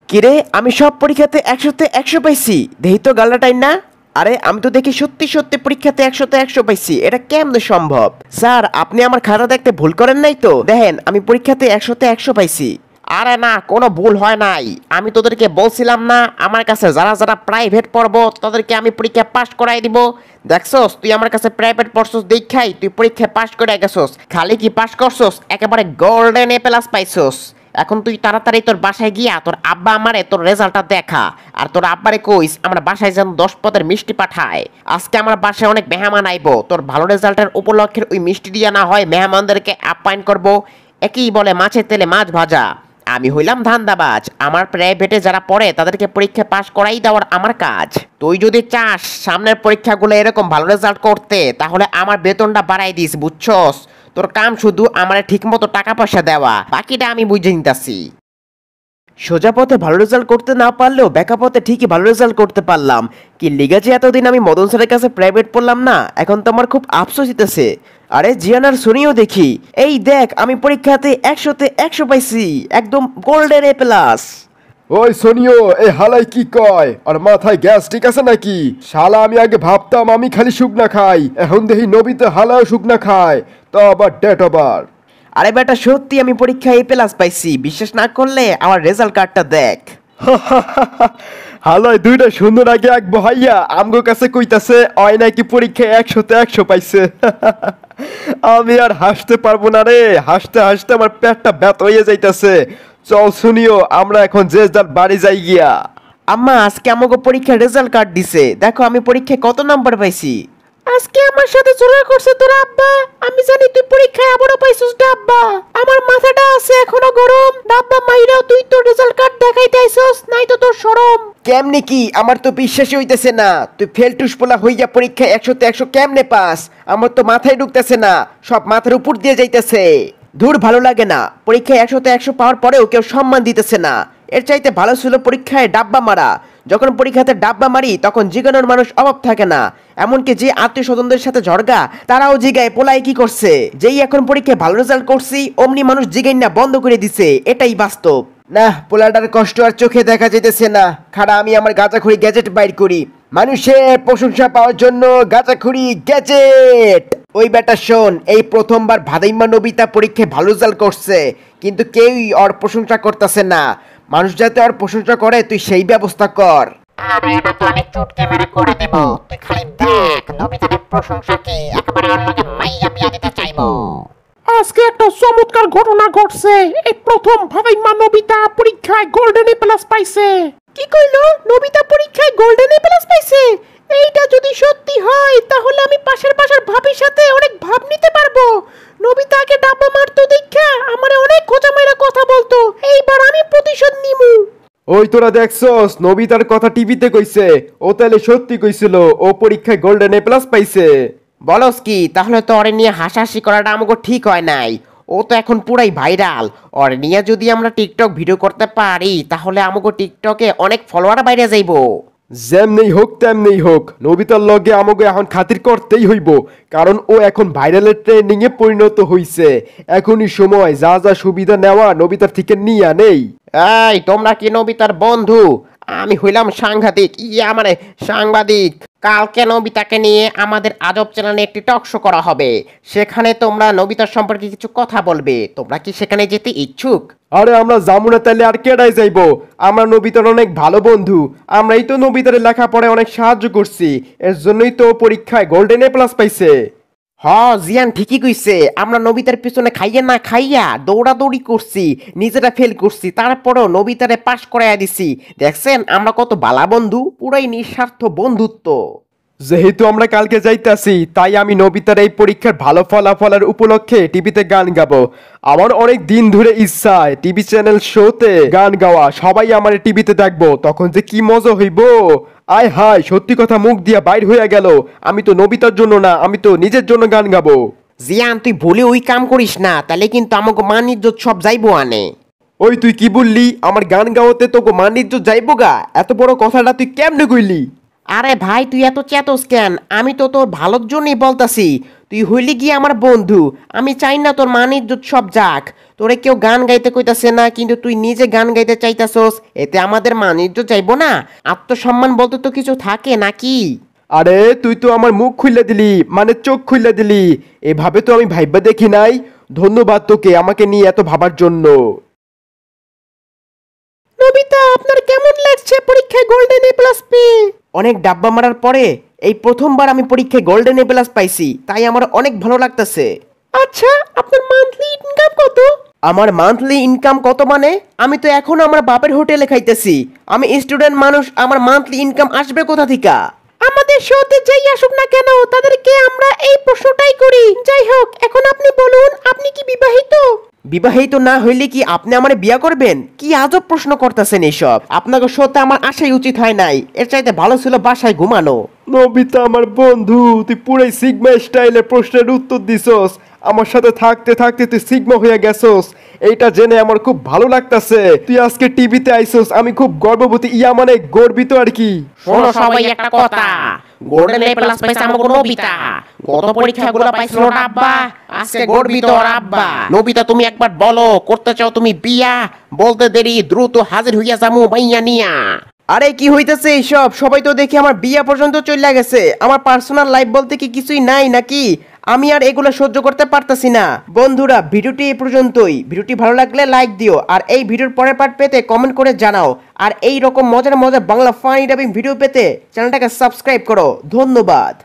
কিরে আমি সব পরীক্ষাতে 100তে 100 পাইছি, দেখি তো গালাটাই না। আরে আমি তো দেখি সত্যি সত্যি পরীক্ষাতে 100তে 100 পাইছি, এটা কেমনে সম্ভব? স্যার আপনি আমার খাতা দেখতে ভুল করেন নাই তো? দেখেন আমি পরীক্ষাতে 100তে 100 পাইছি। আরে না, কোনো ভুল হয় নাই। আমি তোদেরকে বলছিলাম না আমার কাছে যারা যারা প্রাইভেট পড়বো তাদেরকে আমি পরীক্ষা পাস করাই দিব। দেখছস তুই আমার কাছে প্রাইভেট পড়ছস দেখাই তুই পরীক্ষা পাস করে গেছস। খালি কি পাস করছস, একেবারে গোল্ডেন এ প্লাস পাইছস। এখন তুই তাড়াতাড়ি তোর বাসায় গিয়া তোর আব্বা আমারে তোর রেজাল্টটা দেখা, আর তোর আব্বারে কইস আমার বাসায় যেন 10 পদের মিষ্টি পাঠায়। আজকে আমার বাসায় অনেক মেহমান আইবো, তোর ভালো রেজাল্টের উপলক্ষের ওই মিষ্টি দিয়া না হয় মেহমানদেরকে আপ্যায়ন করব। একই বলে মাছের তেলে মাছ ভাজা। আমি হইলাম ধান্দাবাজ, আমার প্রাইভেটে যারা পড়ে তাদেরকে পরীক্ষা পাস করাই দেওয়ার আমার কাজ। তুই যদি চাস সামনের পরীক্ষাগুলো এরকম ভালো রেজাল্ট করতে তাহলে আমার বেতনটা বাড়াই দিস, বুঝছস? তোর কাম শুধু আমার ঠিক মতো টাকা পয়সা দেওয়া, বাকিটা আমি বুঝে নিতেছি। সোজা পথে ভালো রেজাল্ট করতে না পারলেও ব্যাকা পথে ঠিকই ভালো রেজাল্ট করতে পারলাম। কি লিগা যে এতদিন আমি মদন স্যারের কাছে প্রাইভেট পড়লাম না, এখন তো আমার খুব আফসোস হইতেছে। আরে জিয়ানার শুনিও দেখি, এই দেখ আমি পরীক্ষাতে 100তে 100 পাইছি, একদম গোল্ডেন এ প্লাস। ওই সোনিও, এই হালাই কি কয়? আর মাথায় গ্যাস ঠিক আছে নাকি? শালা আমি আগে ভাবতাম আমি খালি শুকনা খাই, এখন দেখি নবীতে হালাও শুকনা খায়। তো আবার ডেট আবার। আরে বেটা সত্যি আমি পরীক্ষায় এ প্লাস পাইছি, বিশ্বাস না করলে আমার রেজাল্ট কার্ডটা দেখ। হালাই দুইটা সুন্দর আগে এক বহাইয়া আমগো কাছে কইতাছে অয় নাকি পরীক্ষায় 100তে 100 পাইছে। আমি আর হাসতে পারবো না রে, হাসতে হাসতে আমার পেটটা ব্যথা হয়ে যাইতাছে। চল শুনিও আমরা এখন যে যার বাড়ি যাই গিয়া। আম্মা আজকে আমাকে পরীক্ষার রেজাল্ট কার্ড দিছে, দেখো আমি পরীক্ষায় কত নাম্বার পাইছি। আজকে আমার সাথে জোড়া করছে তোর আব্বা, আমি জানি তুই পরীক্ষায় আবারও পাইছিস ডাব্বা। আমার মাথাটা আছে এখনো গরম, ডাব্বা মাইরাও তুই তোর রেজাল্ট কার্ড দেখাইতে আইছস, নাই তো তোর শরম। কেমনে কি? আমার তো বিশ্বাসই হইতেছে না, তুই ফেলটুস পোলা হইয়া পরীক্ষায় 100তে 100 কেমনে পাস? আমার তো মাথায় ঢুকতেছে না, সব মাথার উপর দিয়ে যাইতেছে। ধুর ভালো লাগে না, পরীক্ষায় 100তে 100 পাওয়ার পরেও কেউ সম্মান দিতেছে না। এর চাইতে ভালো ছিল পরীক্ষায় ডাব্বা মারা। যখন পরীক্ষাতে ডাব্বা মারি তখন জিগানোর মানুষ অভাব থাকে না, এমনকি যে আত্মীয় স্বজনদের সাথে ঝড়গা তারাও জিগায় পোলাই কি করছে। যেই এখন পরীক্ষায় ভালো রেজাল্ট করছি অমনি মানুষ জিগাই না বন্ধ করে দিছে, এটাই বাস্তব। না পোলাটার কষ্ট আর চোখে দেখা যেতেছে না, খাড়া আমি আমার গাঁজাখুরি গ্যাজেট বাইর করি, মানুষের প্রশংসা পাওয়ার জন্য গাঁজাখুরি গ্যাজেট। ওই বেটা শোন, এই প্রথমবার ভাদাইম্মা নবিতা পরীক্ষায় ভালো রেজাল্ট করছে, কিন্তু কেউই ওর প্রশংসা করতেছে না। মানুষ যাতে ওর প্রশংসা করে তুই সেই ব্যবস্থা কর। আরে এটা তো অনেক চুটকে মেরে করে দেব, তুই খালি দেখ নবিতার প্রশংসা কি একেবারে ওর লগে মাইয়া বিয়া দিতে চাইবো। আজকে একটা চমৎকার ঘটনা ঘটছে, এই প্রথম ভাদাইম্মা নবিতা পরীক্ষায় গোল্ডেন এ প্লাস পাইছে। কি কইলো? নবিতা পরীক্ষায় গোল্ডেন এ প্লাস পাইছে? এইটা যদি সত্যি হয় তাহলে আমি পাশের বাসার ভাবির সাথে অনেক ভাব নিতে পারবো। নবিতাকে ডাব্বা মারতো দেখা আমারে অনেক খোঁচা মাইরা কথা বলতো, এইবার আমি প্রতিশোধ নিমু। ওই তোরা দেখছস নবিতার কথা টিভিতে কইছে, ও তাহলে সত্যি কইছিল ও পরীক্ষায় গোল্ডেন এ প্লাস পাইছে। বলস কি? তাহলে তো ওরে নিয়ে হাসাহাসি করাটা আমাকে ঠিক হয় নাই। ও তো এখন পুরাই ভাইরাল, ওরে নিয়ে যদি আমরা টিকটক ভিডিও করতে পারি তাহলে আমাকে টিকটকে অনেক ফলোয়ার বাইরে যাইবো। যেমনেই হোক তেমনেই হোক নবিতার লগে আমাকে এখন খাতির করতেই হইব, কারণ ও এখন ভাইরালের ট্রেন্ডিং এ পরিণত হইছে। এখনই সময় যা যা সুবিধা নেওয়া নবিতার থেকে নিয়া নেই। এই তোমরা কি নবিতার বন্ধু? আমি হইলাম সাংঘাতিক, মানে সাংবাদিক। কালকে নবিতাকে নিয়ে আমাদের আজব চ্যানেলে একটি টক শো করা হবে, সেখানে তোমরা নবিতার সম্পর্কে কিছু কথা বলবে। তোমরা কি সেখানে যেতে ইচ্ছুক? আরে আমরা যাবো না তাইলে আর কেডাই যাইবো? আমরা নবিতার অনেক ভালো বন্ধু, আমরাই তো নবিতার লেখাপড়ায় অনেক সাহায্য করছি, এর জন্যই তো পরীক্ষায় গোল্ডেন এ প্লাস পাইছে। হ জিয়ান ঠিকই কইছে, আমরা নবিতার পিছনে খাইয়া না খাইয়া দৌড়াদৌড়ি করছি, নিজেরা ফেল করছি, তারপরেও নবিতারে পাশ করাইয়া দিছি। দেখছেন আমরা কত বালা বন্ধু, পুরাই নিঃস্বার্থ বন্ধুত্ব। যেহেতু আমরা কালকে যাইতাছি তাই আমি নবিতার এই পরীক্ষার ভালো ফলাফলের উপলক্ষে টিভিতে গান গাবো। আমার অনেক দিন ধরে ইচ্ছা টিভি চ্যানেল শোতে গান গাওয়া, সবাই আমার টিভিতে দেখবো, তখন যে কি মজা হইব। আয় হায় সত্যি কথা মুখ দিয়া বাইর হইয়া গেল, আমি তো নবিতার জন্য না, আমি তো নিজের জন্য গান গাবো। জিয়ান তুই ভুলে ওই কাম করিস না, তাহলে কিন্তু আমাকে মান ইজ্জত সব যাইবো আনে। ওই তুই কি বললি? আমার গান গাওয়াতে তোকে মান ইজ্জত যাইবো গা? এত বড় কথাটা তুই কেমনে কইলি? আরে ভাই তুই এত চেতস কেন? আমি তো তোর ভালোর জন্যই বলতাছি। তুই হইলি গিয়ে আমার বন্ধু, আমি চাই না তোর মান ইজ্জত সব যাক। তোরে কেউ গান গাইতে কইতাছে না, কিন্তু তুই নিজে গান গাইতে চাইতাছস, এতে আমাদের মান ইজ্জত যাইবো না? আত্মসম্মান বলতে তো কিছু থাকে নাকি? আরে তুই তো আমার মুখ খুলে দিলি, মানে চোখ খুলে দিলি। এভাবে তো আমি ভাইবা দেখি নাই। ধন্যবাদ তোকে আমাকে নিয়ে এত ভাবার জন্য। নবিতা, আপনার কেমন লাগছে পরীক্ষায় গোল্ডেন এ প্লাস পেয়ে? অনেক ডাব্বা মারার পরে এই প্রথমবার আমি পরীক্ষায় গোল্ডেন এ প্লাস পাইছি, তাই আমার অনেক ভালো লাগতেছে। আচ্ছা, আপনার মান্থলি ইনকাম কত? আমার মান্থলি ইনকাম কত মানে? আমি তো এখন আমার বাপের হোটেলে খাইতেছি। আমি স্টুডেন্ট মানুষ, আমার মান্থলি ইনকাম আসবে কোথা থেকে? আমাদের শোতে যেই আসুক না কেন, তাদেরকে আমরা এই প্রশ্নটাই করি। যাই হোক, এখন আপনি বলুন, আপনি কি বিবাহিত? বিবাহিত না হইলে কি আপনি আমারে বিয়া করবেন? কি আজব প্রশ্ন করতেছেন এইসব? আপনাকে শোতে আমার আসাই উচিত হয় নাই, এর চাইতে ভালো ছিল বাসায় ঘুমানো। নবিতা আমার বন্ধু, তুই পুরাই সিগমা স্টাইলে প্রশ্নের উত্তর দিছস। আমার সাথে থাকতে থাকতে তুই সিগমা হয়ে গেছস, এইটা জেনে আমার খুব ভালো লাগতাছে। তুই আজকে টিভিতে আইছস, আমি খুব গর্ববতী, মানে গর্বিত আর কি। শোনো সবাই একটা কথা, গোল্ডেন এ প্লাস পাইছে আমাকে নবিতা। গত পরীক্ষাগুলো পাইছিল রাব্বা, আজকে গর্বিত রাব্বা। নবিতা, তুমি একবার বলো, করতে চাও তুমি বিয়া? বলতে দেরি, দ্রুত হাজির হইয়া যামু মাইয়া নিয়া। আরে কি হইতেছে এইসব? সবাই তো দেখি আমার বিয়া পর্যন্ত চলে গেছে। আমার পার্সোনাল লাইফ বলতে কি কিছুই নাই নাকি? আমি আর এগুলো সহ্য করতে পারতাছি না। বন্ধুরা, ভিডিওটি এই পর্যন্তই। ভিডিওটি ভালো লাগলে লাইক দিও, আর এই ভিডিওর পরের পার্ট পেতে কমেন্ট করে জানাও। আর এই রকম মজার মজার বাংলা ফানি ডাবিং ভিডিও পেতে চ্যানেলটাকে সাবস্ক্রাইব করো। ধন্যবাদ।